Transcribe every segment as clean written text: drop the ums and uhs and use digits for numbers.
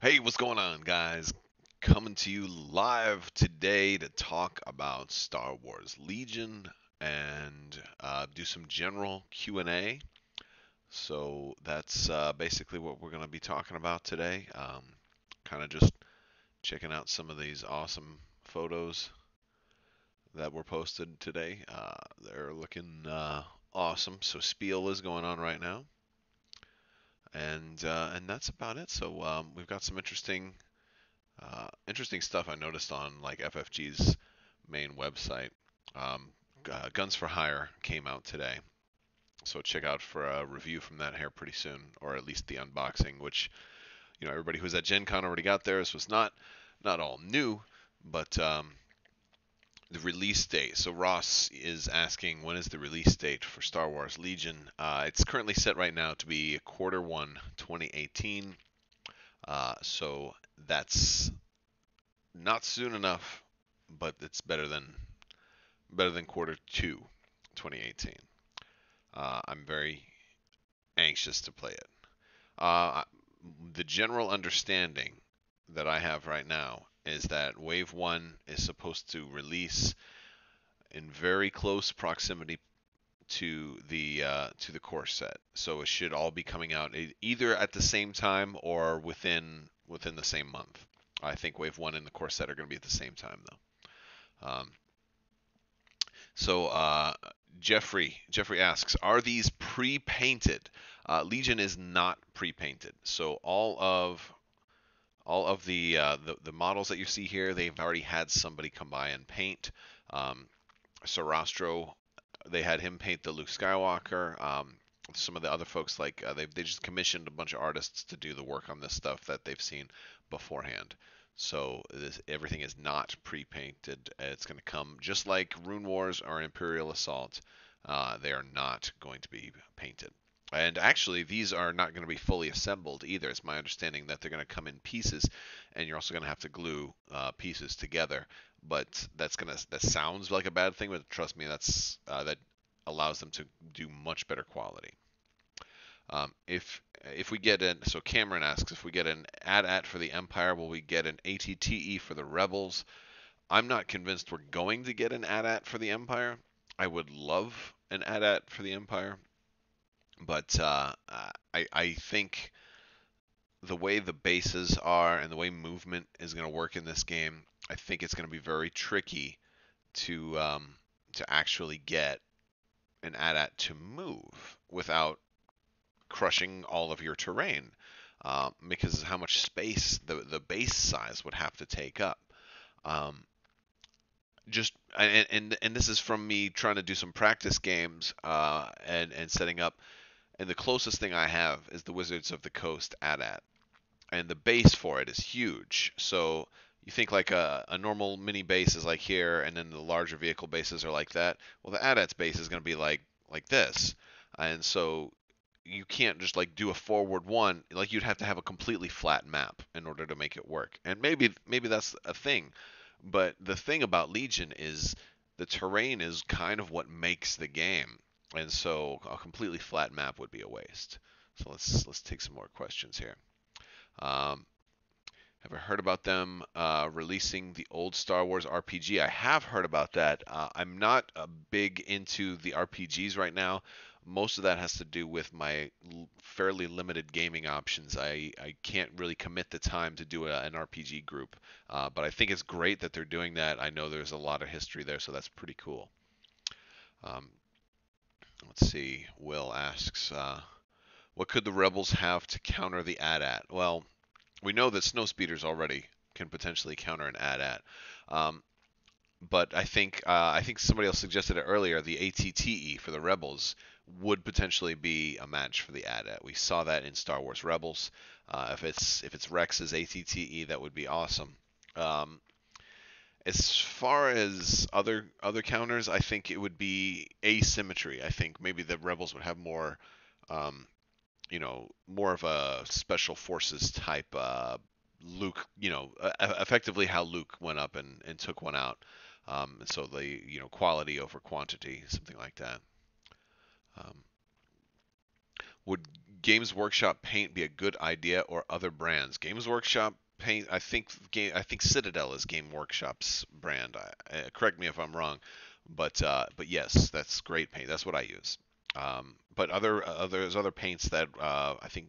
Hey, what's going on, guys? Coming to you live today to talk about Star Wars Legion and do some general Q&A. So that's basically what we're going to be talking about today. Kind of just checking out some of these awesome photos that were posted today. They're looking awesome. So Spiel is going on right now, and that's about it. So we've got some interesting stuff I noticed on like FFG's main website. Guns for Hire came out today, so check out for a review from that here pretty soon, or at least the unboxing. Which everybody who was at Gen Con already got theirs. Was not all new, but the release date. So Ross is asking when is the release date for Star Wars Legion. It's currently set right now to be Q1 2018. So that's not soon enough, but it's better than Q2 2018. I'm very anxious to play it. Uh, the general understanding that I have right now is that Wave 1 is supposed to release in very close proximity to the core set. So it should all be coming out either at the same time or within the same month. I think Wave 1 and the core set are going to be at the same time though. So Jeffrey asks, are these pre-painted? Legion is not pre-painted. So all of the models that you see here, they've already had somebody come by and paint. Sarastro, they had him paint the Luke Skywalker. Some of the other folks, like they just commissioned a bunch of artists to do the work on this stuff that they've seen beforehand. So everything is not pre-painted. It's going to come just like Rune Wars or Imperial Assault. They are not going to be painted. And actually, these are not going to be fully assembled either. It's my understanding that they're going to come in pieces, and you're also going to have to glue pieces together. But that sounds like a bad thing, but trust me, that allows them to do much better quality. If we get an so Cameron asks if we get an AT-AT for the Empire, will we get an ATTE for the Rebels? I'm not convinced we're going to get an AT-AT for the Empire. I would love an AT-AT for the Empire, but I think the way the bases are and the way movement is going to work in this game, I think it's going to be very tricky to actually get an AT-AT to move without crushing all of your terrain, because of how much space the base size would have to take up. Um, just and this is from me trying to do some practice games and setting up. And the closest thing I have is the Wizards of the Coast AT-AT, and the base for it is huge. So you think like a normal mini base is like here, and then the larger vehicle bases are like that. Well, the AT-AT's base is going to be like this, and so you can't just like do a forward one. Like you'd have to have a completely flat map in order to make it work. And maybe that's a thing, but the thing about Legion is the terrain is kind of what makes the game, and so a completely flat map would be a waste. So let's take some more questions here. Um, have I heard about them releasing the old Star Wars RPG? I have heard about that. I'm not big into the RPGs right now. Most of that has to do with my fairly limited gaming options. I can't really commit the time to do an RPG group, but I think it's great that they're doing that. I know there's a lot of history there, so that's pretty cool. Um, let's see. Will asks, what could the rebels have to counter the AT-AT? Well, we know that snow speeders already can potentially counter an AT-AT. Um, but I think somebody else suggested it earlier. The ATTE for the Rebels would potentially be a match for the AT-AT. We saw that in Star Wars Rebels. If it's Rex's ATTE, that would be awesome. Um, as far as other counters, I think it would be asymmetry. I think maybe the Rebels would have more, um, more of a special forces type Luke, effectively how Luke went up and took one out. And so quality over quantity, something like that. Um, would Games Workshop paint be a good idea, or other brands? Games Workshop paint, I think Citadel is Game Workshop's brand. Correct me if I'm wrong, but yes, that's great paint. That's what I use. But there's other paints that I think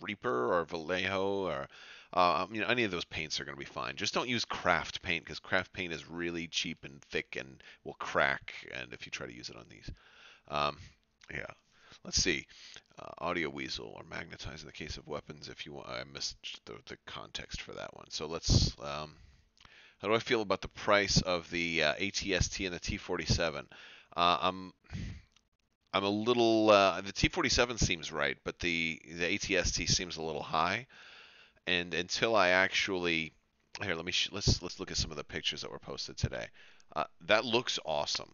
Reaper or Vallejo or any of those paints are going to be fine. Just don't use craft paint, because craft paint is really cheap and thick and will crack. And if you try to use it on these, um, yeah. Let's see. Audio Weasel or Magnetize in the case of weapons. If you want, I missed the context for that one. So let's. How do I feel about the price of the ATST and the T47? I'm a little. The T47 seems right, but the ATST seems a little high. And until I actually here, let's look at some of the pictures that were posted today. That looks awesome,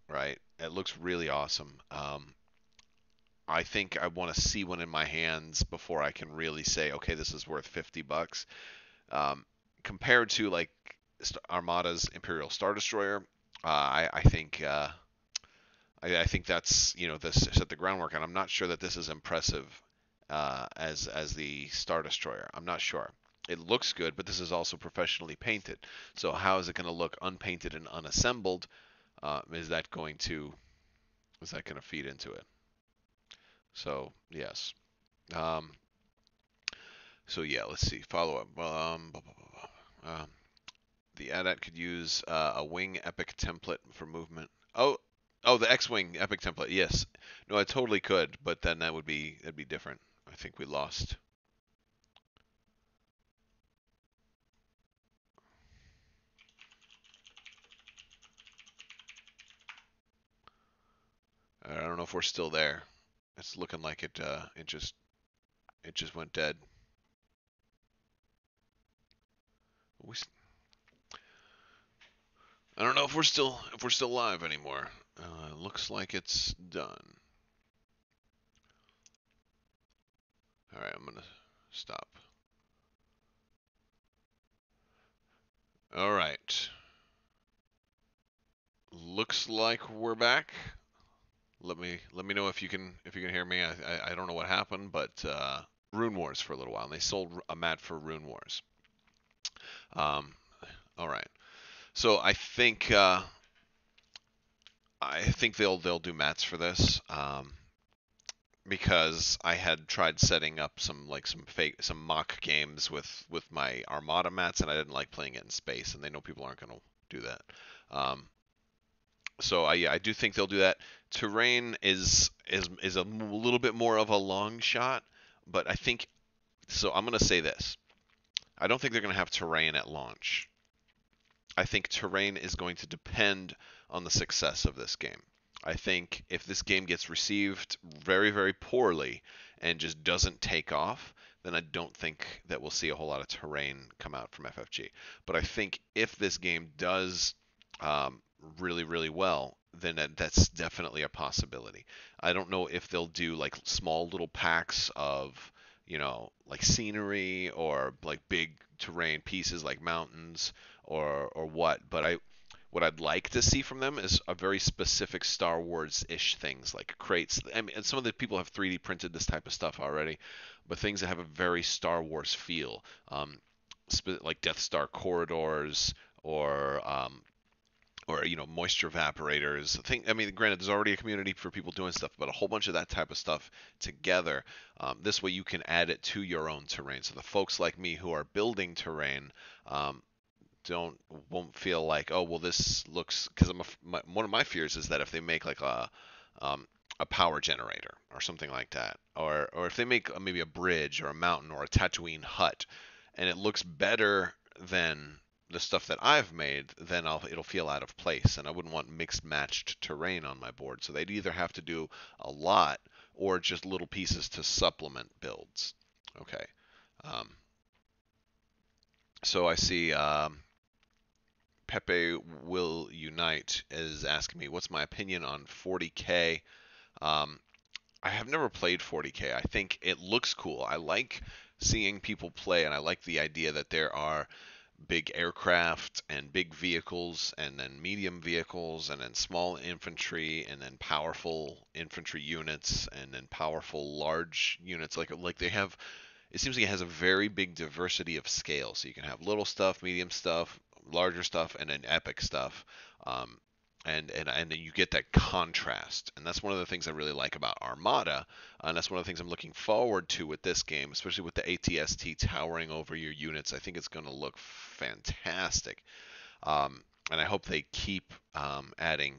right? It looks really awesome. I think I want to see one in my hands before I can really say, okay, this is worth $50. Compared to like Armada's Imperial Star Destroyer, I think I think that's this set the groundwork, and I'm not sure that this is impressive as the Star Destroyer. I'm not sure. It looks good, but this is also professionally painted. So how is it going to look unpainted and unassembled? Is that going to feed into it? So yes. Um, so yeah, let's see. Follow up. The AT-AT could use a wing epic template for movement. Oh, the X-wing epic template. Yes. No, I totally could, but then that'd be different. I think we lost. I don't know if we're still there. It's looking like it just went dead. I don't know if we're still live anymore. Looks like it's done. All right, I'm gonna stop. All right. Looks like we're back. Let me know if you can hear me. I don't know what happened, but Rune Wars for a little while, and they sold a mat for Rune Wars. All right. So I think they'll do mats for this, because I had tried setting up some mock games with my Armada mats, and I didn't like playing it in space, and they know people aren't going to do that. So I do think they'll do that. Terrain is a little bit more of a long shot, but I think so. I'm going to say this. I don't think they're going to have terrain at launch. I think terrain is going to depend on the success of this game. I think if this game gets received very, very poorly and just doesn't take off, then I don't think that we'll see a whole lot of terrain come out from FFG. But I think if this game does really, really well, then that's definitely a possibility. I don't know if they'll do like small little packs of, like scenery or like big terrain pieces like mountains or what, but what I'd like to see from them is a very specific Star Wars-ish things like crates. I mean, and some of the people have 3D printed this type of stuff already, but things that have a very Star Wars feel, like Death Star corridors or moisture evaporators. I mean, granted, there's already a community for people doing stuff, but a whole bunch of that type of stuff together. This way, you can add it to your own terrain. So the folks like me who are building terrain won't feel like, oh well, this looks, because one of my fears is that if they make like a power generator or something like that, or if they make maybe a bridge or a mountain or a Tatooine hut, and it looks better than the stuff that I've made, then it'll feel out of place, and I wouldn't want mixed matched terrain on my board. So they'd either have to do a lot or just little pieces to supplement builds. Okay. So I see Pepe Will Unite is asking me, what's my opinion on 40K? I have never played 40K. I think it looks cool. I like seeing people play, and I like the idea that there are big aircraft and big vehicles, and then medium vehicles, and then small infantry, and then powerful infantry units, and then powerful large units. Like they have, it seems like it has a very big diversity of scale. So you can have little stuff, medium stuff, larger stuff, and then epic stuff. Um, and then you get that contrast, and that's one of the things I really like about Armada, and that's one of the things I'm looking forward to with this game, especially with the ATST towering over your units. I think it's going to look fantastic, and I hope they keep adding,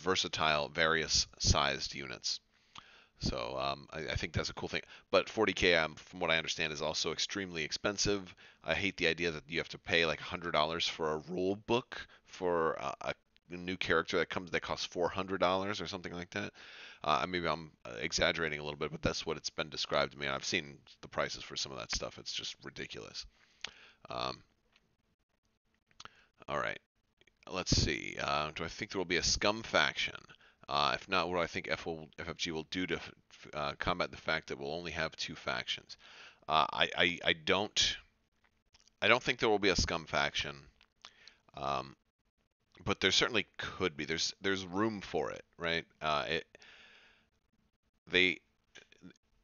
versatile, various sized units. So I think that's a cool thing. But 40K, from what I understand, is also extremely expensive. I hate the idea that you have to pay like $100 for a rule book for a new character that costs $400 or something like that. Maybe I'm exaggerating a little bit, but that's what it's been described to me. I've seen the prices for some of that stuff. It's just ridiculous. Um, all right. Let's see. Do I think there will be a Scum faction? If not, what do I think FFG will do to combat the fact that we'll only have two factions? I don't think there will be a Scum faction, um, but there certainly could be. There's room for it, right? They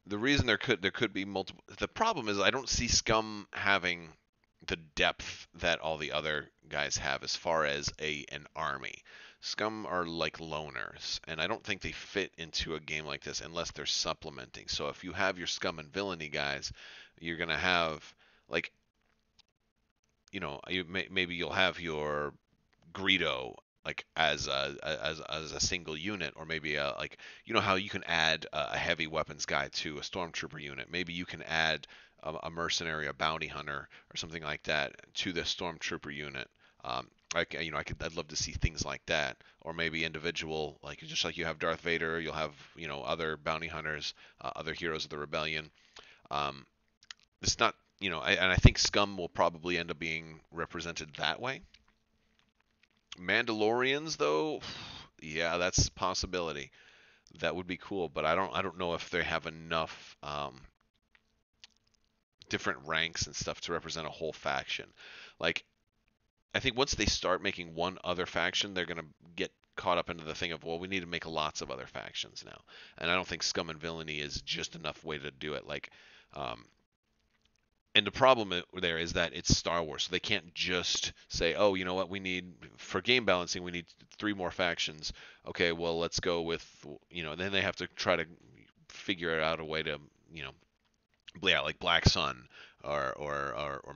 the reason there could be multiple. The problem is I don't see Scum having the depth that all the other guys have as far as an army. Scum are like loners, and I don't think they fit into a game like this unless they're supplementing. So if you have your Scum and Villainy guys, you're gonna have like maybe you'll have your Greedo like as a single unit, or maybe like how you can add a heavy weapons guy to a stormtrooper unit. Maybe you can add a mercenary, a bounty hunter, or something like that to the stormtrooper unit. I'd love to see things like that, or maybe individual, like just like you have Darth Vader, you'll have other bounty hunters, other heroes of the rebellion. Um, it's not, and I think Scum will probably end up being represented that way. Mandalorians, though, yeah, that's a possibility. That would be cool, but I don't know if they have enough different ranks and stuff to represent a whole faction. Like, I think once they start making one other faction, they're gonna get caught up into the thing of, well, we need to make lots of other factions now, and I don't think Scum and Villainy is just enough way to do it. Um, and the problem there is that it's Star Wars, so they can't just say, "Oh, you know what? We need for game balancing, we need three more factions." Okay, well, let's go with Then they have to try to figure out a way to you know, yeah, like Black Sun or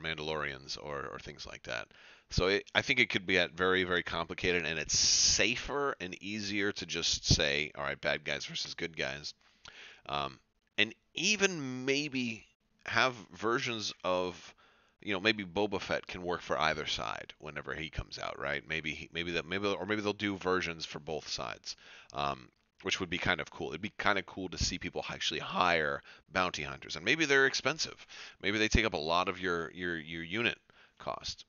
Mandalorians or things like that. So I think it could be very very complicated, and it's safer and easier to just say, "All right, bad guys versus good guys." And even maybe have versions of maybe Boba Fett can work for either side whenever he comes out, right? Maybe they'll do versions for both sides, which would be kind of cool. It'd be kind of cool to see people actually hire bounty hunters, and maybe they're expensive. Maybe they take up a lot of your unit cost.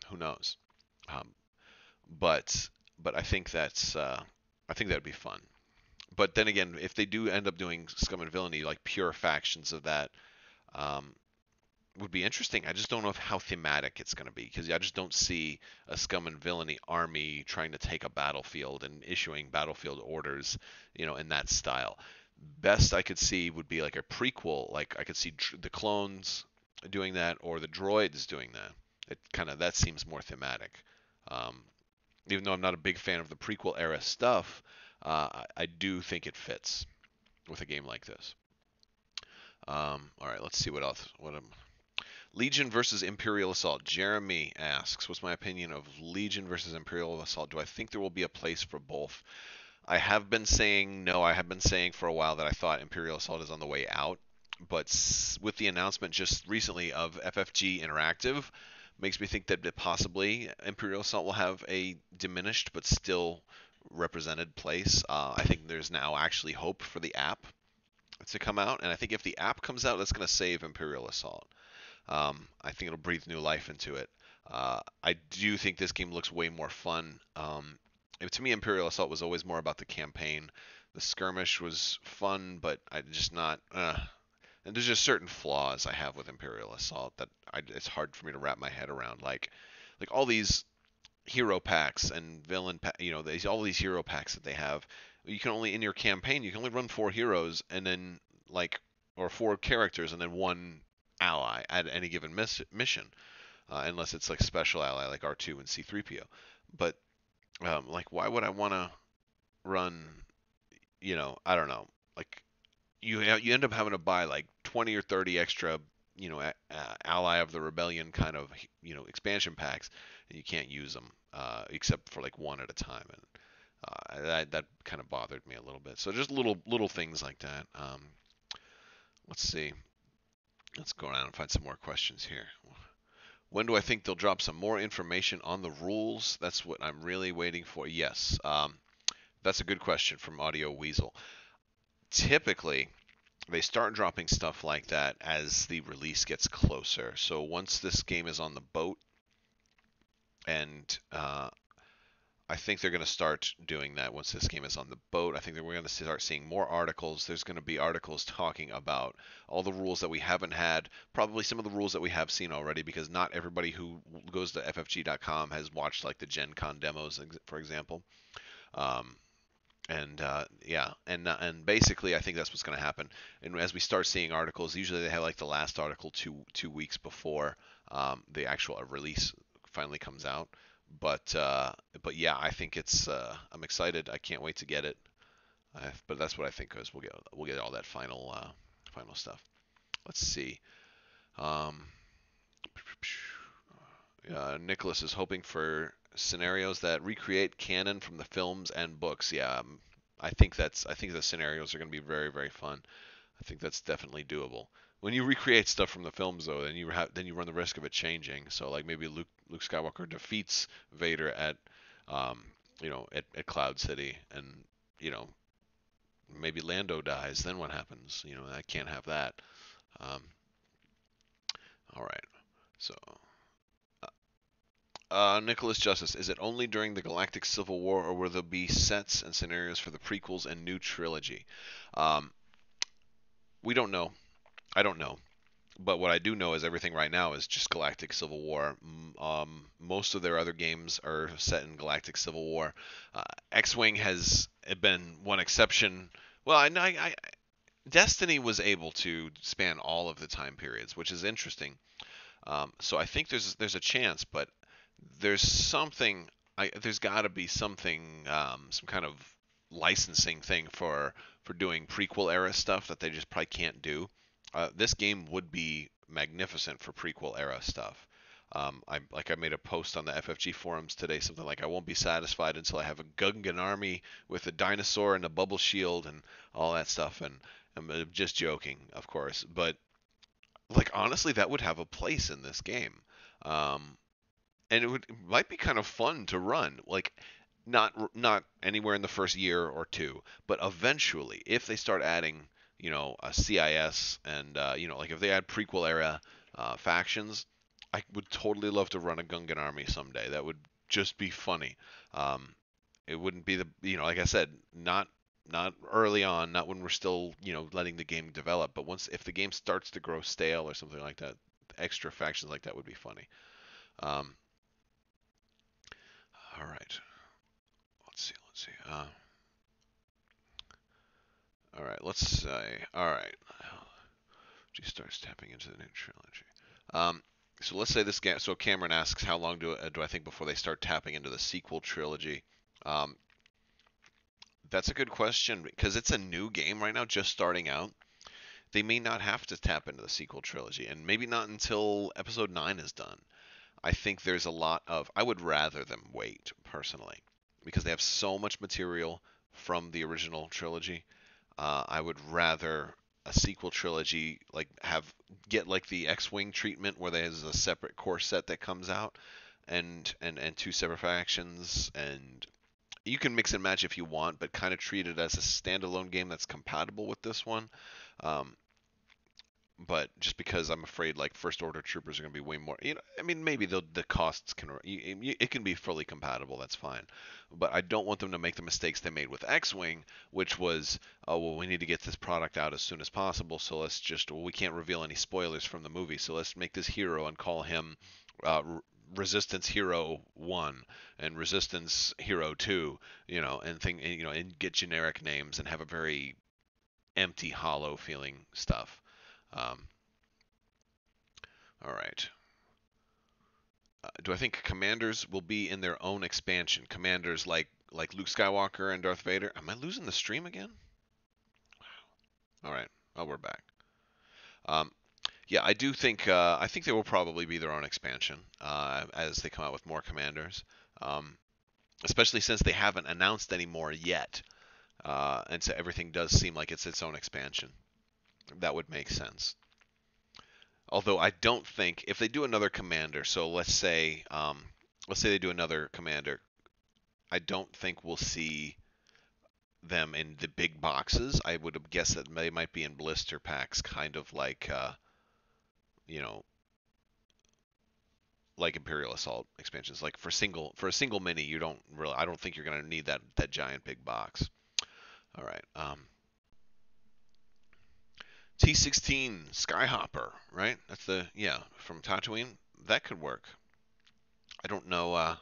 Who knows? Um, but I think I think that'd be fun. But then again, if they do end up doing Scum and Villainy, like pure factions of that, um, would be interesting. I just don't know how thematic it's going to be, because I just don't see a Scum and Villainy army trying to take a battlefield and issuing battlefield orders, in that style. Best I could see would be like a prequel. Like I could see the clones doing that, or the droids doing that. That seems more thematic. Um, Even though I'm not a big fan of the prequel era stuff, I do think it fits with a game like this. All right, let's see what else. Legion versus Imperial Assault. Jeremy asks, "What's my opinion of Legion versus Imperial Assault? Do I think there will be a place for both?" I have been saying no. I have been saying for a while that I thought Imperial Assault is on the way out, but with the announcement just recently of FFG Interactive, makes me think that possibly Imperial Assault will have a diminished but still represented place. I think there's now actually hope for the app to come out, and I think if the app comes out, that's going to save Imperial Assault. I think it'll breathe new life into it. I do think this game looks way more fun. To me, Imperial Assault was always more about the campaign. The skirmish was fun, but I just not. And there's just certain flaws I have with Imperial Assault that it's hard for me to wrap my head around. Like all these hero packs and villain all these hero packs that they have. You can only in your campaign you can only run 4 heroes and then or 4 characters and then 1 ally at any given mission, unless it's like special ally like R2 and C3PO. But like why would I want to run? I don't know. Like you end up having to buy like 20 or 30 extra, ally of the rebellion kind of, expansion packs, and you can't use them except for like one at a time, and that kind of bothered me a little bit. So just little things like that. Let's see. Let's go around and find some more questions here. When do I think they'll drop some more information on the rules? That's what I'm really waiting for. Yes, that's a good question from Audio Weasel. Typically, they start dropping stuff like that as the release gets closer. So once this game is on the boat, and I think they're going to start doing that once this game is on the boat. I think that we're going to start seeing more articles. There's going to be articles talking about all the rules that we haven't had, probably some of the rules that we have seen already, because not everybody who goes to ffg.com has watched like the Gen Con demos, for example. And basically, I think that's what's going to happen. And as we start seeing articles, usually they have like the last article two weeks before the actual release finally comes out. But yeah, I think it's. I'm excited. I can't wait to get it. But that's what I think, because we'll get all that final stuff. Let's see. Um, Nicholas is hoping for scenarios that recreate canon from the films and books. Yeah, I think the scenarios are going to be very, very fun. I think that's definitely doable. When you recreate stuff from the films, though, then you run the risk of it changing. So like maybe Luke Skywalker defeats Vader at at Cloud City, and maybe Lando dies. Then what happens? I can't have that. Um, all right. So Nicholas Justice, is it only during the Galactic Civil War, or will there be sets and scenarios for the prequels and new trilogy? We don't know. I don't know. But what I do know is everything right now is just Galactic Civil War. Most of their other games are set in Galactic Civil War. X-Wing has been one exception. Well, Destiny was able to span all of the time periods, which is interesting. So I think there's a chance, but there's got to be something, some kind of licensing thing for doing prequel era stuff that they just probably can't do. This game would be magnificent for prequel era stuff. I made a post on the FFG forums today, something like, I won't be satisfied until I have a Gungan army with a dinosaur and a bubble shield and all that stuff. And I'm just joking, of course, but like honestly, that would have a place in this game. And it might be kind of fun to run. Like not anywhere in the first year or two, but eventually, if they start adding, a CIS and like if they add prequel era factions, I would totally love to run a Gungan army someday. That would just be funny. It wouldn't be like I said, not early on, not when we're still, letting the game develop, but if the game starts to grow stale or something like that, extra factions like that would be funny. All right. Let's see. All right. Let's say. All right. She starts tapping into the new trilogy. So let's say this game. So Cameron asks, how long do I think before they start tapping into the sequel trilogy? That's a good question, because it's a new game right now, just starting out. They may not have to tap into the sequel trilogy, and maybe not until Episode 9 is done. I think there's a lot of. I would rather them wait, personally, because they have so much material from the original trilogy. I would rather a sequel trilogy get like the X-Wing treatment, where there's a separate core set that comes out, and 2 separate factions, and you can mix and match if you want, but kind of treat it as a standalone game that's compatible with this one. but just because I'm afraid like first order troopers are going to be way more, I mean, maybe the costs can, it can be fully compatible. That's fine, but I don't want them to make the mistakes they made with X-wing, which was, oh well, we need to get this product out as soon as possible, so let's just, well, we can't reveal any spoilers from the movie, so let's make this hero and call him uh, Resistance Hero 1 and Resistance Hero 2, and get generic names and have a very empty, hollow feeling stuff. Um, all right. Do I think commanders will be in their own expansion? Commanders like Luke Skywalker and Darth Vader. Am I losing the stream again? All right. Oh, we're back. Um, yeah, I do think I think they will probably be their own expansion as they come out with more commanders, especially since they haven't announced any more yet, and so everything does seem like it's its own expansion. That would make sense. Although I don't think if they do another commander, so let's say they do another commander, I don't think we'll see them in the big boxes. I would guess that they might be in blister packs, kind of like you know, like Imperial Assault expansions. Like for a single mini, you don't really. I don't think you're gonna need that giant big box. All right. T16 Skyhopper, right? That's from Tatooine. That could work. I don't know. I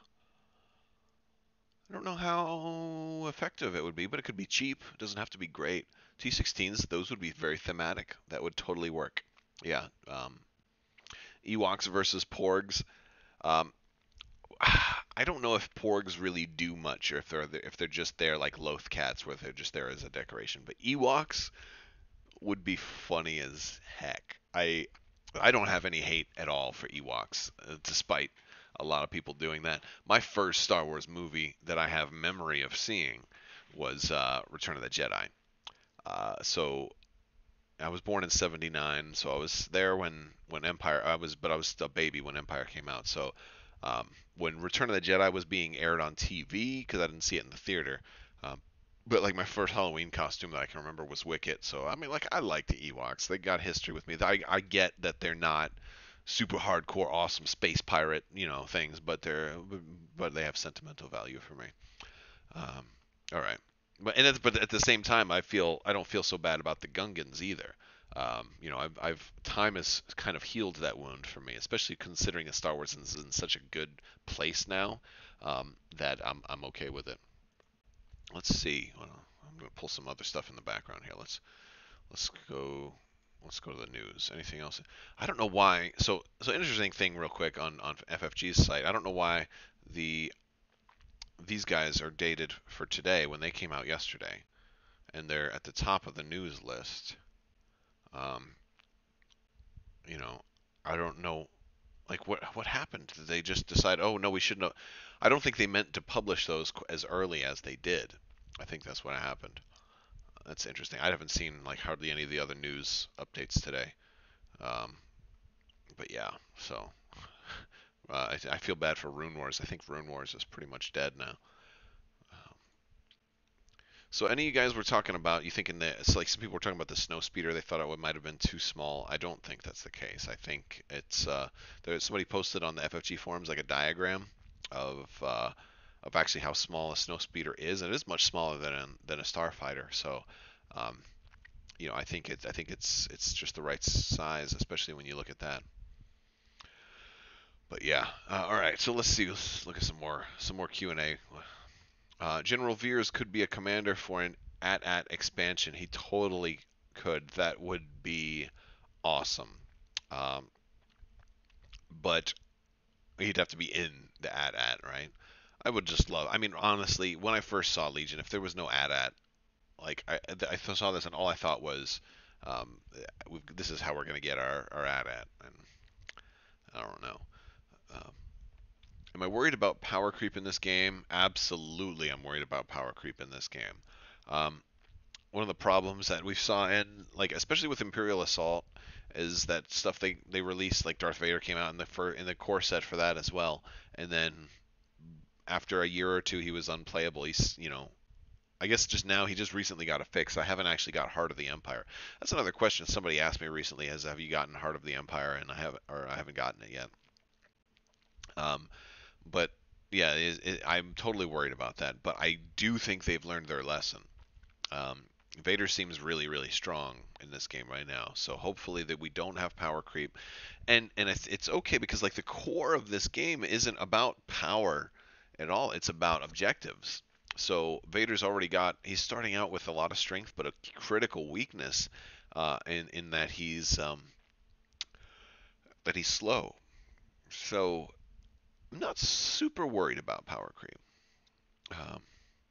don't know how effective it would be, but it could be cheap. It doesn't have to be great. T16s, those would be very thematic. That would totally work. Yeah. Ewoks versus Porgs. Um, I don't know if Porgs really do much, or if they're just there like Loth cats, where they're just there as a decoration. But Ewoks would be funny as heck. I don't have any hate at all for Ewoks, despite a lot of people doing that. My first Star Wars movie that I have memory of seeing was Return of the Jedi. So I was born in '79, so I was there when Empire. But I was a baby when Empire came out. So when Return of the Jedi was being aired on TV, because I didn't see it in the theater. Um, but like my first Halloween costume that I can remember was Wicket. So I mean, like I like the Ewoks. They got history with me. I get that they're not super hardcore, awesome space pirate, things, but they have sentimental value for me. Um, all right, but at the same time, I don't feel so bad about the Gungans either. I've time has kind of healed that wound for me, especially considering that Star Wars is in such a good place now, that I'm okay with it. Let's see. Well, I'm gonna pull some other stuff in the background here. Let's go. Let's go to the news. Anything else? I don't know why. So interesting thing, real quick on FFG's site. I don't know why the these guys are dated for today when they came out yesterday, and they're at the top of the news list. Um, you know, I don't know, like what happened? Did they just decide, oh no, we shouldn't have? I don't think they meant to publish those as early as they did. I think that's what happened. That's interesting. I haven't seen like hardly any of the other news updates today. Um, but yeah, so I feel bad for Rune Wars. I think Rune Wars is pretty much dead now. So any of you guys were talking about, you thinking that it's like some people were talking about the snow speeder, they thought it might have been too small. I don't think that's the case. I think it's there's somebody posted on the FFG forums like a diagram of actually how small a snow speeder is, and it is much smaller than a starfighter. So I think it's just the right size, especially when you look at that. But yeah, all right. So let's see. Let's look at some more Q&A. General Veers could be a commander for an at expansion. He totally could. That would be awesome. Um, but he'd have to be in the at, right? I would just love. I mean, honestly, when I first saw Legion, if there was no at, like I saw this and all I thought was, um, this is how we're gonna get our at, and I don't know. Um, am I worried about power creep in this game? Absolutely, I'm worried about power creep in this game. Um, One of the problems that we saw in like especially with Imperial Assault is that stuff they released like Darth Vader came out in the core set for that as well, and then after a year or two he was unplayable. He's I guess just now he just recently got a fix. I haven't actually got Heart of the Empire. That's another question somebody asked me recently: is have you gotten Heart of the Empire? And I haven't gotten it yet. Um, but yeah, I'm totally worried about that. But I do think they've learned their lesson. Um, Vader seems really, really strong in this game right now. So hopefully that we don't have power creep, and it's okay because like the core of this game isn't about power at all. It's about objectives. So Vader's already got. He's starting out with a lot of strength, but a critical weakness, in that he's slow. So I'm not super worried about power creep. Um,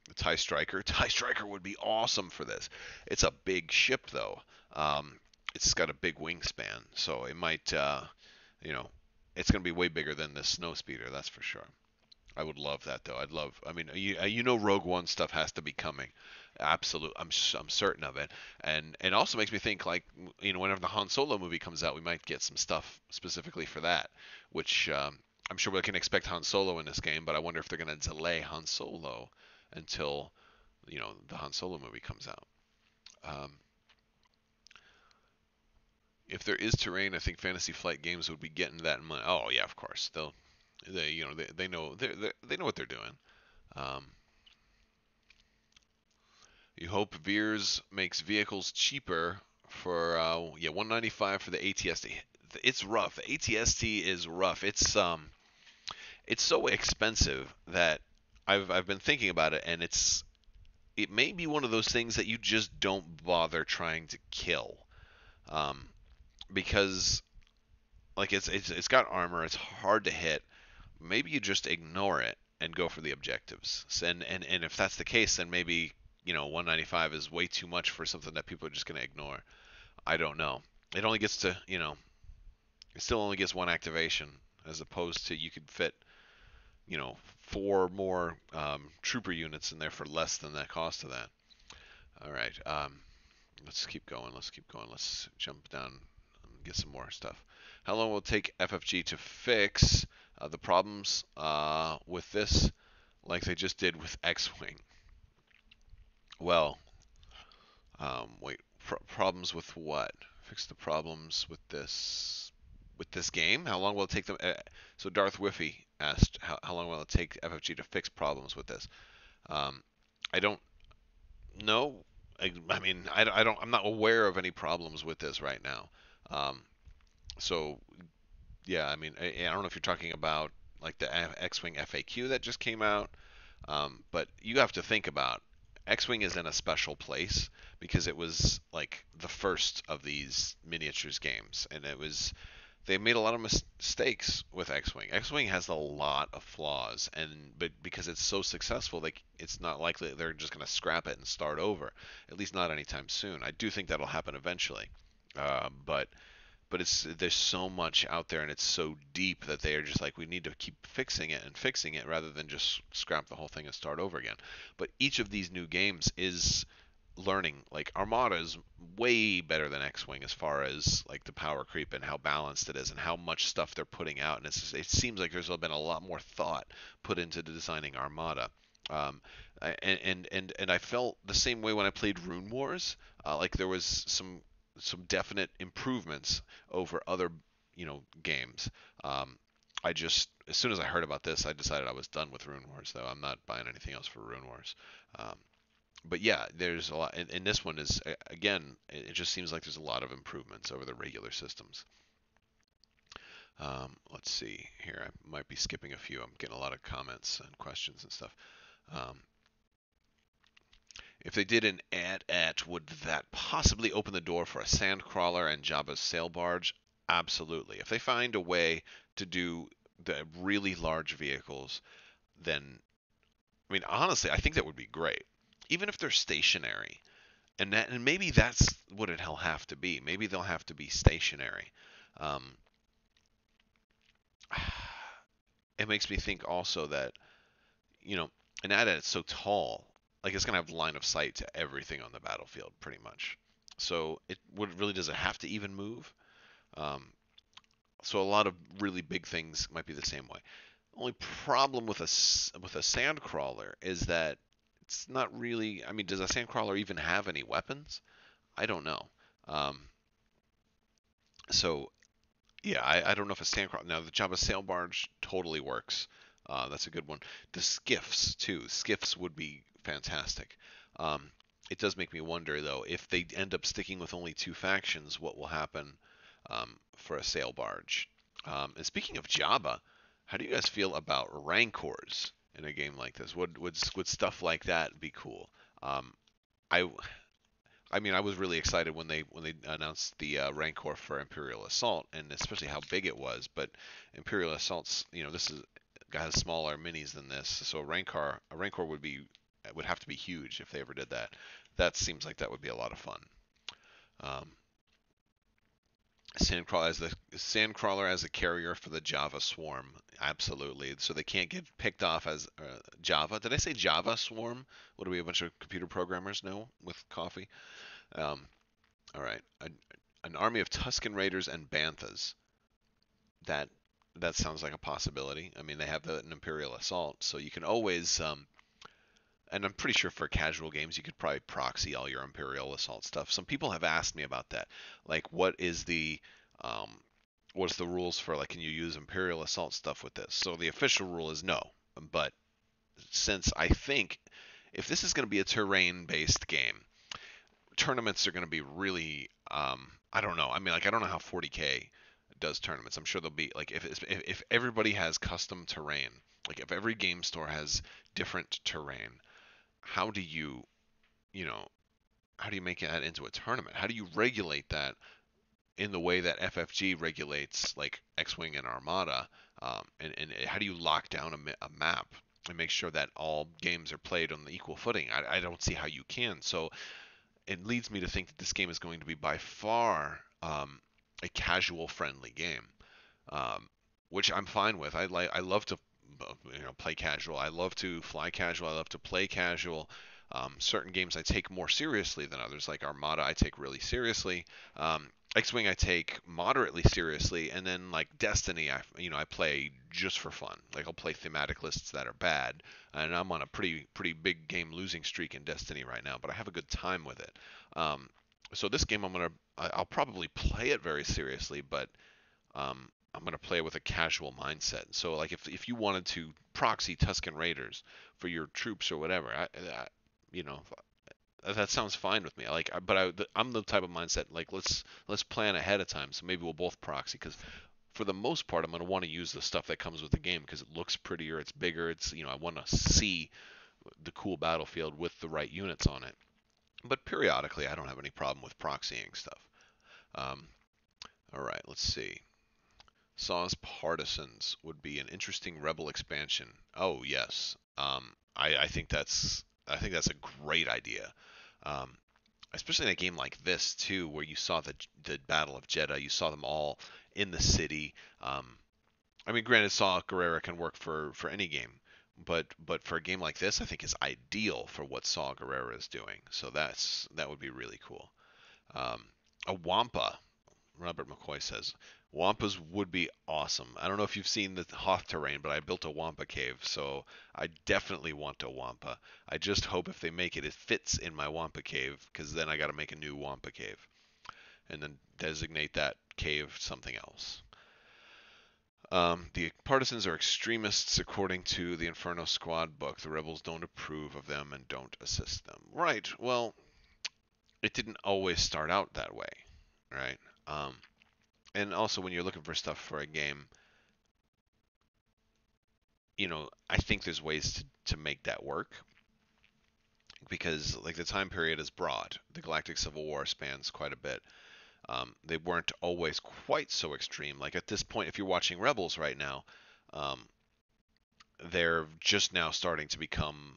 the TIE Striker. TIE Striker would be awesome for this. It's a big ship though. It's got a big wingspan, so it might, you know, it's going to be way bigger than this snow speeder. That's for sure. I would love that though. I'd love. I mean, you know, Rogue One stuff has to be coming. Absolute. I'm certain of it. And also makes me think like, whenever the Han Solo movie comes out, we might get some stuff specifically for that. Which I'm sure we can expect Han Solo in this game, but I wonder if they're going to delay Han Solo until the Han Solo movie comes out. Um, if there is terrain, I think Fantasy Flight Games would be getting that money. Oh yeah, of course. They know they know what they're doing. Um, you hope Veers makes vehicles cheaper for 195 for the ATST. It's rough. The ATST is rough. It's so expensive that I've been thinking about it, and it may be one of those things that you just don't bother trying to kill, um, because like it's got armor. It's hard to hit. Maybe you just ignore it and go for the objectives. And if that's the case, then maybe 195 is way too much for something that people are just going to ignore. I don't know. It only gets to it still only gets one activation, as opposed to you could fit four more trooper units in there for less than the cost of that. All right, let's keep going. Let's keep going. Let's jump down and get some more stuff. How long will it take FFG to fix the problems with this, like they just did with X-Wing? Well, wait, problems with what? Fix the problems with this game? How long will it take them? So Darth Whiffy asked, how long will it take FFG to fix problems with this? Um, I don't know. I mean, I don't. I'm not aware of any problems with this right now. Um, so yeah, I mean, I don't know if you're talking about like the X-Wing FAQ that just came out, but you have to think about X-Wing is in a special place because it was like the first of these miniatures games, and they made a lot of mistakes with X-Wing. X-Wing has a lot of flaws, but because it's so successful, it's not likely that they're just going to scrap it and start over. At least not anytime soon. I do think that'll happen eventually, but there's so much out there and it's so deep that they are just like, we need to keep fixing it and fixing it rather than just scrap the whole thing and start over again. But each of these new games is learning. Like Armada is way better than X-Wing as far as like the power creep and how balanced it is and how much stuff they're putting out, and it seems like there's been a lot more thought put into designing Armada. um, and I felt the same way when I played Rune Wars. Like there was some definite improvements over other games. I just, as soon as I heard about this, I decided I was done with Rune Wars. Though I'm not buying anything else for Rune Wars. Um, but yeah, there's a lot, and this one is again, it just seems like there's a lot of improvements over the regular systems. Let's see here. I might be skipping a few. I'm getting a lot of comments and questions and stuff. Um, if they did an at, would that possibly open the door for a sand crawler and Jabba's sail barge? Absolutely. If they find a way to do the really large vehicles, then I mean, honestly, I think that would be great. Even if they're stationary, and maybe that's what it'll have to be. Maybe they'll have to be stationary. Um, it makes me think also that an AT-AT is so tall, like it's gonna have line of sight to everything on the battlefield, pretty much. So does it have to even move? Um, so a lot of really big things might be the same way. Only problem with a sand crawler is that it's not really. I mean, does a sandcrawler even have any weapons? I don't know. Um, so yeah, I don't know if a sandcrawler. Now the Java sail barge totally works. That's a good one. The skiffs too. Skiffs would be fantastic. Um, it does make me wonder though, if they end up sticking with only two factions, what will happen for a sail barge? And speaking of Java, how do you guys feel about rancors in a game like this? Would stuff like that be cool? Um, I I mean, I was really excited when they announced the Rancor for Imperial Assault, and especially how big it was. But Imperial Assault's, this is has smaller minis than this, so a Rancor would have to be huge if they ever did that. That seems like that would be a lot of fun. Um, Sandcrawler as a carrier for the Java Swarm, absolutely. So they can't get picked off as Java. Did I say Java Swarm? What do we, a bunch of computer programmers know with coffee? Um, All right. An army of Tusken Raiders and Banthas. That that sounds like a possibility. I mean, they have an Imperial Assault, so you can always. And I'm pretty sure for casual games, you could probably proxy all your Imperial Assault stuff. Some people have asked me about that. Like, um, what's the rules for, like, can you use Imperial Assault stuff with this? So the official rule is no. But since I think if this is going to be a terrain-based game, tournaments are going to be really I don't know. I mean, like, I don't know how 40K does tournaments. I'm sure they'll be like, if everybody has custom terrain, like if every game store has different terrain, how do you you know how do you make that into a tournament? How do you regulate that in the way that FFG regulates like X-wing and Armada? And how do you lock down a map and make sure that all games are played on the equal footing? I don't see how you can. So it leads me to think that this game is going to be by far a casual friendly game, um, which I'm fine with. I love to play casual. I love to fly casual. I love to play casual. Certain games I take more seriously than others, like Armada I take really seriously. X-wing I take moderately seriously, and then like Destiny I play just for fun. Like I'll play thematic lists that are bad, and I'm on a pretty big game losing streak in Destiny right now, but I have a good time with it. Um, so this game I'll probably play it very seriously, but I'm gonna play it with a casual mindset. So like if you wanted to proxy Tusken Raiders for your troops or whatever, you know that sounds fine with me. I'm the type of mindset like let's plan ahead of time. So maybe we'll both proxy because for the most part I'm gonna want to use the stuff that comes with the game because it looks prettier, it's bigger, I want to see the cool battlefield with the right units on it. But periodically I don't have any problem with proxying stuff. Um, all right, let's see. Saw's Partisans would be an interesting rebel expansion. Oh yes, I think that's a great idea, um, especially in a game like this too, where you saw the Battle of Jeddah. You saw them all in the city. I mean, granted, Saw Gerrera can work for any game, but for a game like this, I think is ideal for what Saw Gerrera is doing. So that would be really cool. Um, a Wampa. Robert McCoy says, Wampas would be awesome. I don't know if you've seen the Hoth terrain, but I built a Wampa cave, so I definitely want a Wampa. I just hope if they make it, it fits in my Wampa cave, because then I got to make a new Wampa cave, and then designate that cave something else. The partisans are extremists according to the Inferno Squad book. The rebels don't approve of them and don't assist them. Right. Well, it didn't always start out that way, right? And also when you're looking for stuff for a game, I think there's ways to make that work because like the time period is broad. The Galactic Civil War spans quite a bit. They weren't always quite so extreme. Like at this point, if you're watching Rebels right now, um, they're just now starting to become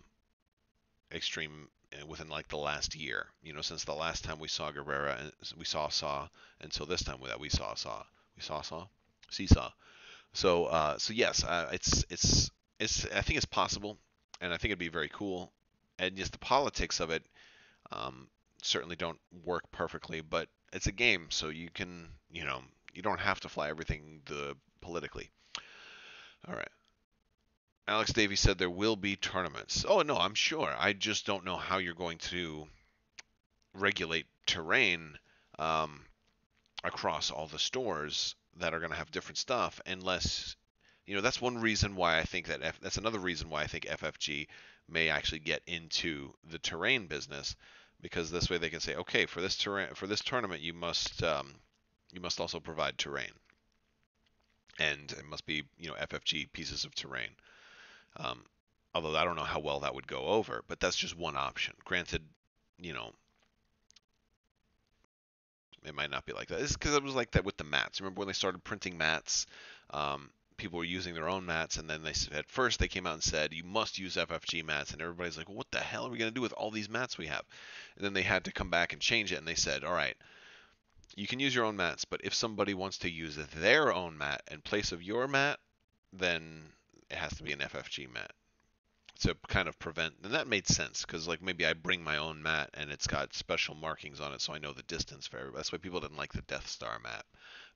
extreme within like the last year. Since the last time we saw Guerrera and we saw Saw until this time that we saw Saw, Seesaw. So yes, it's I think it's possible, and I think it'd be very cool. And just the politics of it um, certainly don't work perfectly, but it's a game, so you don't have to fly everything the politically. All right. Alex Davey said there will be tournaments. Oh no, I'm sure. I just don't know how you're going to regulate terrain um, across all the stores that are going to have different stuff, unless that's one reason why I think that's another reason why I think FFG may actually get into the terrain business, because this way they can say, okay, for this tournament you must also provide terrain, and it must be FFG pieces of terrain. Um, Although I don't know how well that would go over, but that's just one option. Granted, you know, it might not be like that. It's because it was like that with the mats. Remember when they started printing mats? People were using their own mats, and then at first they came out and said you must use FFG mats, and everybody's like, well, what the hell are we going to do with all these mats we have? And then they had to come back and change it, and they said, all right, you can use your own mats, but if somebody wants to use their own mat in place of your mat, then it has to be an FFG mat to kind of prevent. And that made sense, because like maybe I bring my own mat and it's got special markings on it so I know the distance for everybody. That's why people didn't like the Death Star mat,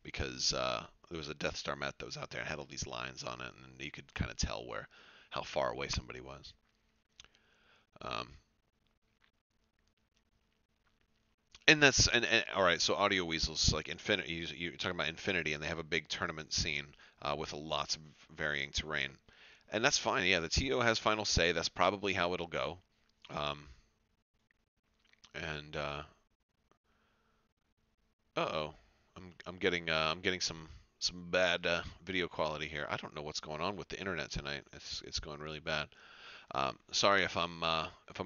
because there was a Death Star mat that was out there and had all these lines on it, and you could kind of tell how far away somebody was. And that's and all right. So Audio Weasels, like Infinity, you're talking about Infinity, and they have a big tournament scene with lots of varying terrain, and that's fine. Yeah, the TO has final say. That's probably how it'll go. Um, and uh-oh, I'm getting some bad video quality here. I don't know what's going on with the internet tonight. It's going really bad. Sorry if I'm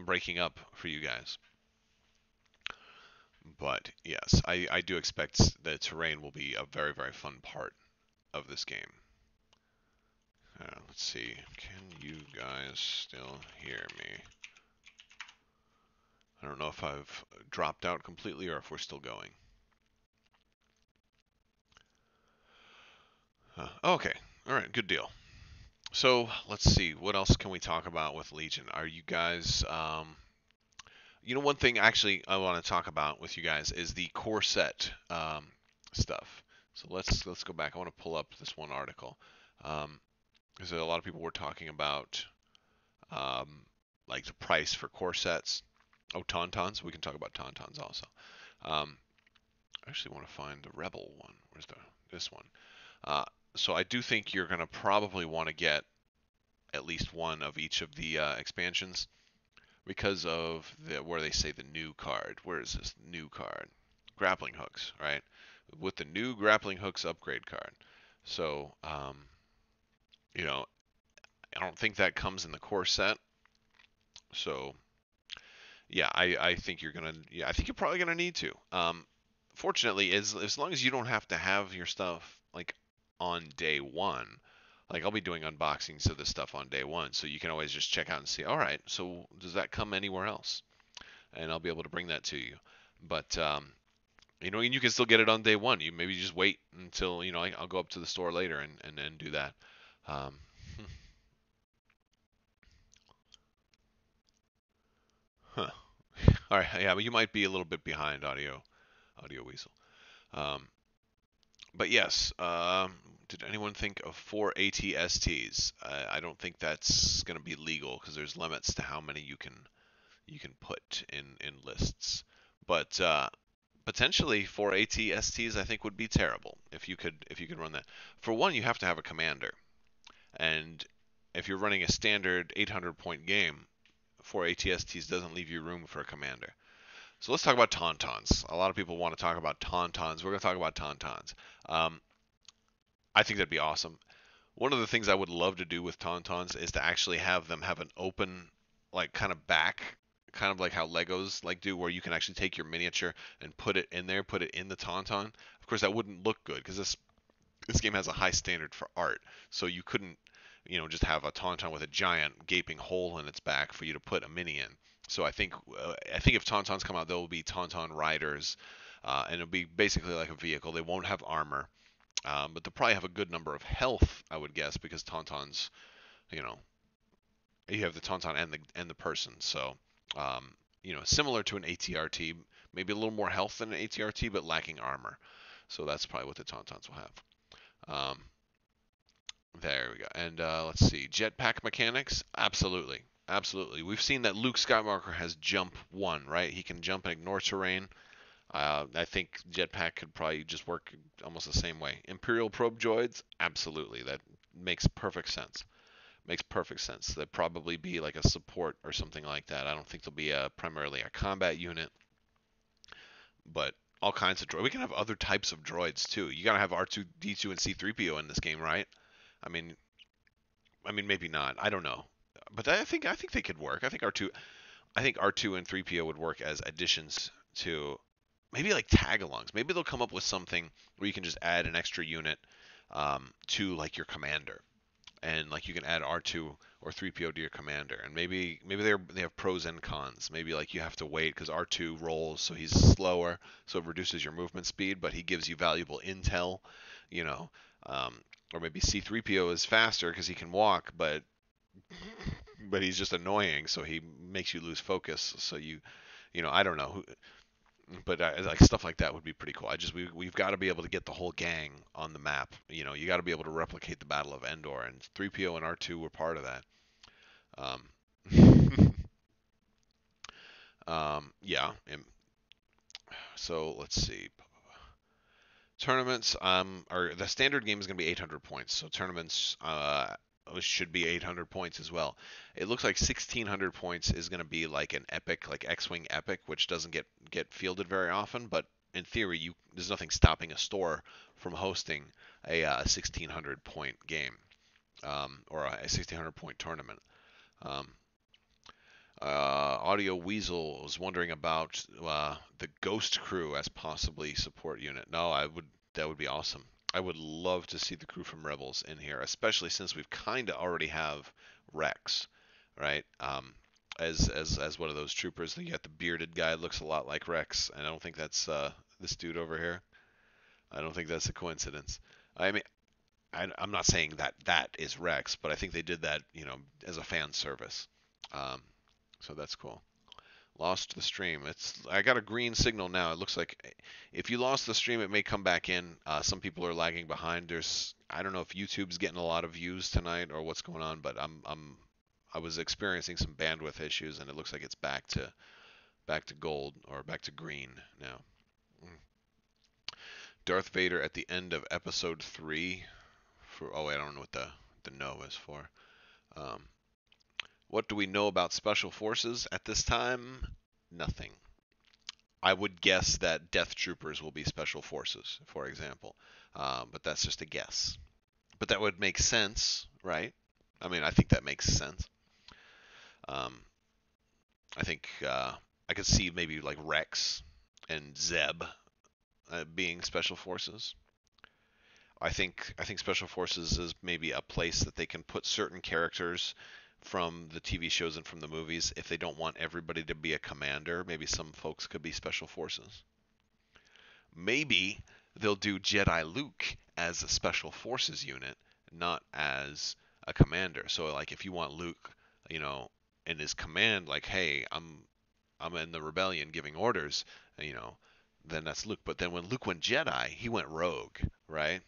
breaking up for you guys. But yes, I do expect the terrain will be a very, very fun part of this game. Let's see. Can you guys still hear me? I don't know if I've dropped out completely or if we're still going. Okay. All right. Good deal. So let's see. What else can we talk about with Legion? Are you guys... one thing actually I want to talk about with you guys is the core set stuff. So let's go back. I want to pull up this one article. Because a lot of people were talking about like the price for core sets. Oh, Tauntauns. We can talk about Tauntauns also. I actually want to find the Rebel one. Where's this one? So I do think you're going to probably want to get at least one of each of the expansions, because of where they say the new card. Where is this new card? Grappling hooks, right? With the new grappling hooks upgrade card. So, I don't think that comes in the core set. So, yeah, I think you're probably gonna need to. Fortunately, as long as you don't have to have your stuff like on day one, like I'll be doing unboxings of this stuff on day one, so you can always just check out and see, all right, so does that come anywhere else? And I'll be able to bring that to you. But and you can still get it on day one. You maybe just wait until I'll go up to the store later and do that. Um, huh. All right, yeah, but you might be a little bit behind, Audio Weasel. Um, but yes, did anyone think of 4 ATSTs? I don't think that's going to be legal, because there's limits to how many you can put in lists. But potentially 4 ATSTs I think would be terrible if you could run that. For one, you have to have a commander, and if you're running a standard 800 point game, 4 ATSTs doesn't leave you room for a commander. So let's talk about Tauntauns. A lot of people want to talk about Tauntauns. We're going to talk about Tauntauns. I think that'd be awesome. One of the things I would love to do with Tauntauns is to actually have them have an open, like, kind of back, kind of like how Legos like do, where you can actually take your miniature and put it in there, put it in the Tauntaun. Of course, that wouldn't look good, because this game has a high standard for art, so you couldn't, just have a Tauntaun with a giant gaping hole in its back for you to put a mini in. So I think if Tauntauns come out, there will be Tauntaun riders, and it'll be basically like a vehicle. They won't have armor, but they'll probably have a good number of health, I would guess, because Tauntauns, you have the Tauntaun and the person. So, similar to an ATRT, maybe a little more health than an ATRT, but lacking armor. So that's probably what the Tauntauns will have. There we go. And let's see, jetpack mechanics. Absolutely, absolutely. We've seen that Luke Skywalker has jump 1, right? He can jump and ignore terrain. I think jetpack could probably just work almost the same way. Imperial probe droids, absolutely. That makes perfect sense. Makes perfect sense. That'd probably be like a support or something like that. I don't think they'll be primarily a combat unit, but all kinds of droids. We can have other types of droids too. You gotta have R2D2 and C3PO in this game, right? I mean, maybe not. I don't know, but I think they could work. I think R2 and 3PO would work as additions to maybe like tag-alongs. Maybe they'll come up with something where you can just add an extra unit to like your commander, and like you can add R2 or 3PO to your commander, and maybe they have pros and cons. Maybe like you have to wait because R2 rolls, so he's slower, so it reduces your movement speed, but he gives you valuable intel, you know. Or maybe C3PO is faster because he can walk, but he's just annoying, so he makes you lose focus. So I don't know. But like stuff like that would be pretty cool. We've got to be able to get the whole gang on the map. You got to be able to replicate the Battle of Endor, and 3PO and R2 were part of that. Yeah. So let's see. Tournaments, or the standard game is going to be 800 points. So tournaments should be 800 points as well. It looks like 1600 points is going to be like an epic, like X-Wing epic, which doesn't get fielded very often. But in theory, there's nothing stopping a store from hosting a 1600 point game, or a 1600 point tournament. Um, Audio Weasel was wondering about the Ghost Crew as possibly support unit. No, that would be awesome. I would love to see the crew from Rebels in here, especially since we've kind of already have Rex, right? As one of those troopers. You got the bearded guy, looks a lot like Rex, and I don't think that's this dude over here. I don't think that's a coincidence. I mean, I'm not saying that is Rex, but I think they did that, as a fan service. So that's cool. Lost the stream. I got a green signal now. It looks like if you lost the stream, it may come back in. Some people are lagging behind. I don't know if YouTube's getting a lot of views tonight or what's going on, but I was experiencing some bandwidth issues, and it looks like it's back to gold or back to green now. Darth Vader at the end of episode 3. I don't know what the no is for. What do we know about special forces at this time? Nothing. I would guess that Death Troopers will be special forces, for example, but that's just a guess. But that would make sense, right? I mean, I think that makes sense. I think I could see maybe like Rex and Zeb being special forces. I think special forces is maybe a place that they can put certain characters from the TV shows and from the movies. If they don't want everybody to be a commander, maybe some folks could be special forces. Maybe they'll do Jedi Luke as a special forces unit, not as a commander. So like if you want Luke, in his command, like, hey, I'm in the rebellion giving orders, then that's Luke. But then when Luke went Jedi, he went rogue, right?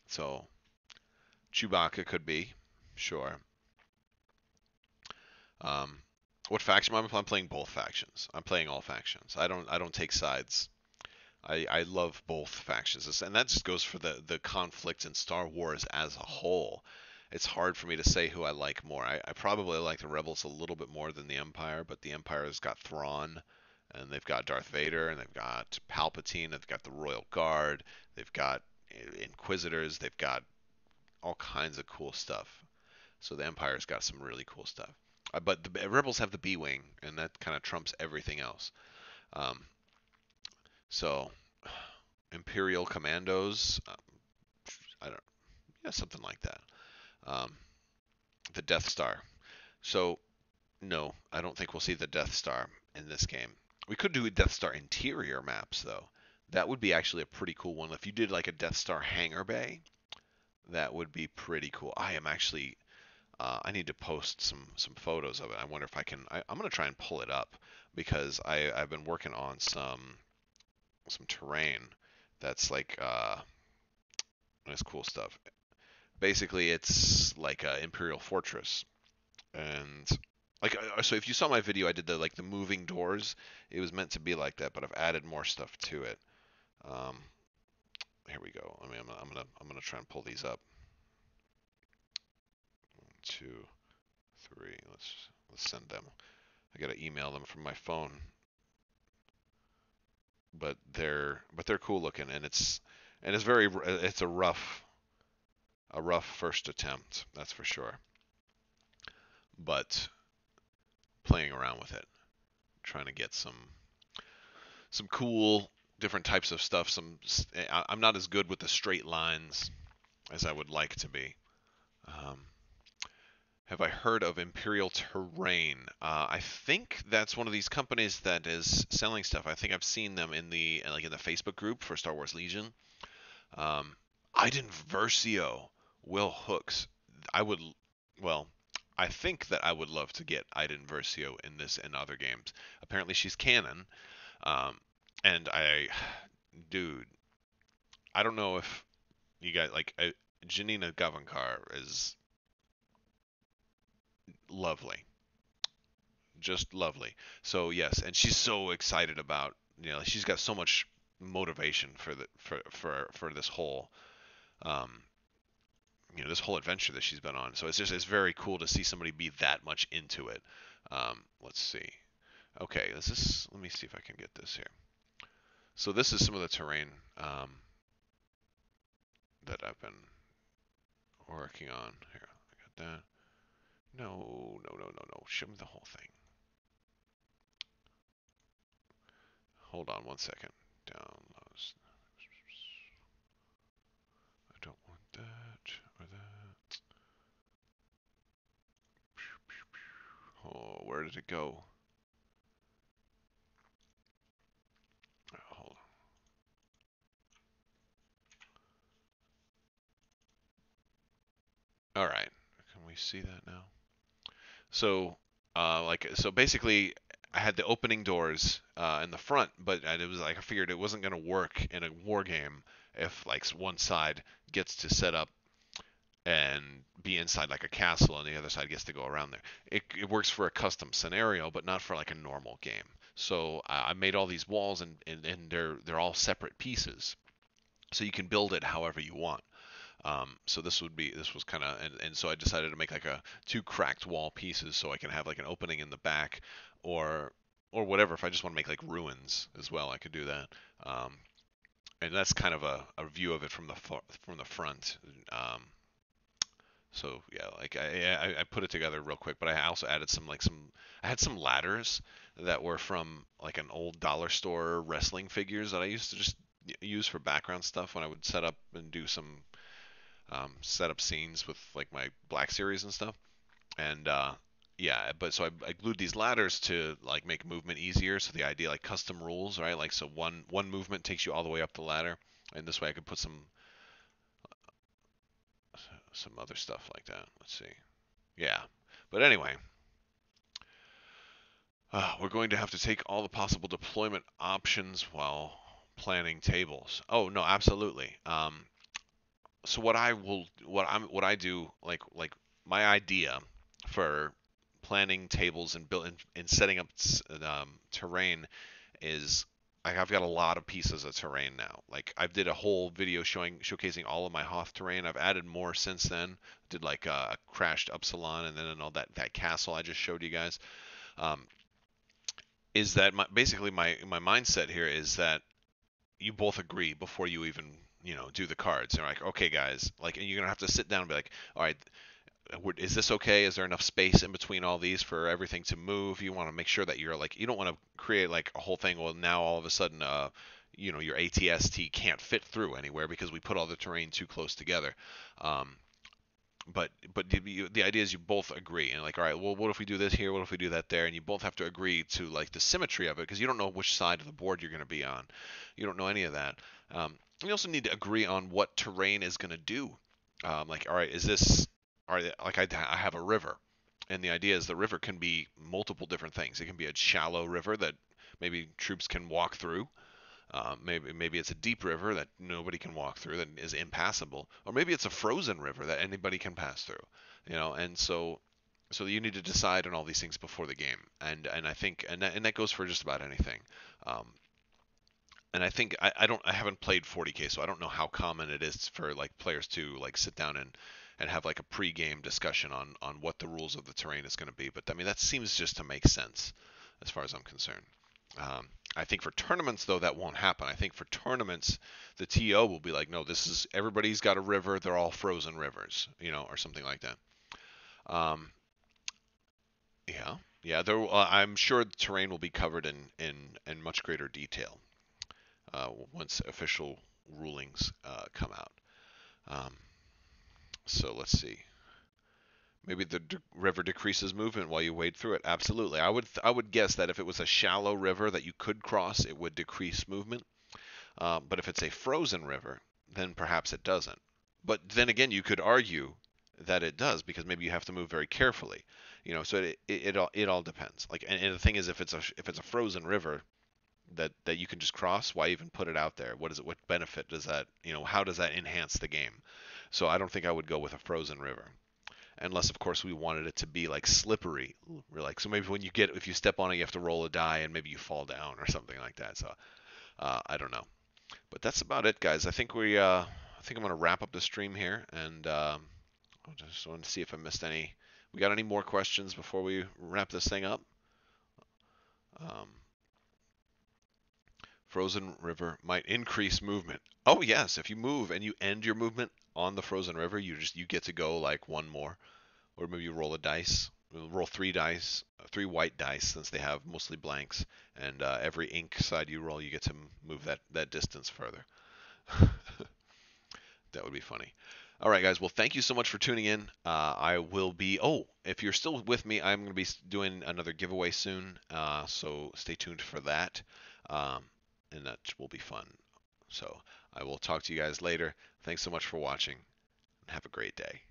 So Chewbacca could be, sure. What faction am I playing? I'm playing both factions. I'm playing all factions. I don't take sides. I love both factions, and that just goes for the conflict in Star Wars as a whole. It's hard for me to say who I like more. I probably like the Rebels a little bit more than the Empire, but the Empire has got Thrawn, and they've got Darth Vader, and they've got Palpatine, they've got the Royal Guard, they've got Inquisitors, they've got all kinds of cool stuff. So the Empire's got some really cool stuff. But the Rebels have the B-Wing, and that kind of trumps everything else. So Imperial Commandos, I don't, yeah, something like that. The Death Star. So no, I don't think we'll see the Death Star in this game. We could do Death Star interior maps though. That would be actually a pretty cool one. If you did like a Death Star hangar bay, that would be pretty cool. I am actually I need to post some photos of it. I wonder if I can. I'm gonna try and pull it up because I've been working on some terrain that's like that's cool stuff. basically it's like a Imperial fortress, and like so if you saw my video, I did the moving doors. It was meant to be like that, but I've added more stuff to it. Um, Here we go. I mean, I'm gonna try and pull these up. 1, 2, 3. Let's send them. I gotta email them from my phone, but they're cool looking, and it's a rough first attempt, that's for sure. But playing around with it, trying to get some cool different types of stuff. I'm not as good with the straight lines as I would like to be. Um, have I heard of Imperial Terrain? I think that's one of these companies that is selling stuff. I think I've seen them in the Facebook group for Star Wars Legion. Um, Iden Versio, Will Hooks. I would, well, I think that I would love to get Iden Versio in this and other games. Apparently she's canon, um, and dude, I don't know if you guys Janina Gavankar is lovely, just lovely. So yes, and she's so excited about she's got so much motivation for this whole um, this whole adventure that she's been on. So it's very cool to see somebody be that much into it. Let's see. Okay, let me see if I can get this here. So this is some of the terrain that I've been working on. Here, I got that. No, no, no, no, no. Show me the whole thing. Hold on one second. Downloads. I don't want that or that. Oh, where did it go? Hold on. All right. Can we see that now? So, so basically, I had the opening doors in the front, but it was like I figured it wasn't going to work in a war game if like one side gets to set up and be inside like a castle and the other side gets to go around there. It works for a custom scenario, but not for like a normal game. So I made all these walls and they're all separate pieces. So you can build it however you want. So this was kind of and so I decided to make like two cracked wall pieces so I can have like an opening in the back or whatever. If I just want to make like ruins as well, I could do that. And that's kind of a view of it from the front. So yeah, like I put it together real quick, but I also added I had some ladders that were from like an old dollar store wrestling figures that I used to just use for background stuff when I would set up and do some set up scenes with like my Black Series and stuff. And yeah, but so I glued these ladders to like make movement easier. So the idea like custom rules, right? Like so one movement takes you all the way up the ladder, and this way I could put some other stuff like that. Let's see. Yeah, but anyway, we're going to have to take all the possible deployment options while planning tables. Oh no, absolutely. So what I do like my idea for planning tables and building and setting up terrain is I've got a lot of pieces of terrain now. Like I did a whole video showcasing all of my Hoth terrain. I've added more since then. Did like a crashed Upsilon and then all that castle I just showed you guys. Um, is that basically my mindset here is that you both agree before you even do the cards. You're like, okay, guys, like, and you're gonna have to sit down and be like, all right, is this okay? Is there enough space in between all these for everything to move? You want to make sure that you're like, you don't want to create like a whole thing. Well, now all of a sudden, your ATST can't fit through anywhere because we put all the terrain too close together. Um, but the idea is you both agree and like, all right, well, what if we do this here? What if we do that there? And you both have to agree to like the symmetry of it because you don't know which side of the board you're going to be on. You don't know any of that. You also need to agree on what terrain is going to do. Like, all right, all right, like I have a river, and the idea is the river can be multiple different things. It can be a shallow river that maybe troops can walk through. Maybe it's a deep river that nobody can walk through, that is impassable, or maybe it's a frozen river that anybody can pass through. And so you need to decide on all these things before the game, and I think and that goes for just about anything. Um, and I think I haven't played 40K, so I don't know how common it is for like players to like sit down and have like a pre-game discussion on what the rules of the terrain is going to be. But I mean that seems just to make sense as far as I'm concerned. I think for tournaments though that won't happen. I think for tournaments the TO will be like, no, this is everybody's got a river. They're all frozen rivers, or something like that. Um, yeah, yeah. I'm sure the terrain will be covered in much greater detail once official rulings come out. Um, so let's see. Maybe the river decreases movement while you wade through it. Absolutely. I would guess that if it was a shallow river that you could cross, it would decrease movement. But if it's a frozen river, then perhaps it doesn't. But then again, you could argue that it does because maybe you have to move very carefully. So it all depends. Like, and the thing is, if it's a frozen river that you can just cross, why even put it out there? What benefit does that? How does that enhance the game? So I don't think I would go with a frozen river unless of course we wanted it to be like slippery. Like, so maybe if you step on it, you have to roll a die and maybe you fall down or something like that. So I don't know. But that's about it, guys. I think I'm gonna wrap up the stream here, and I just want to see if I missed any. We got any more questions before we wrap this thing up? Um, Frozen river might increase movement. Oh yes, if you move and you end your movement on the frozen river, you get to go like one more, or maybe you roll a dice, roll three dice, three white dice since they have mostly blanks, and every ink side you roll, you get to move that distance further. That would be funny. All right, guys. Well, thank you so much for tuning in. I will be. Oh, if you're still with me, I'm going to be doing another giveaway soon. So stay tuned for that, um, and that will be fun. So I will talk to you guys later. Thanks so much for watching, and have a great day.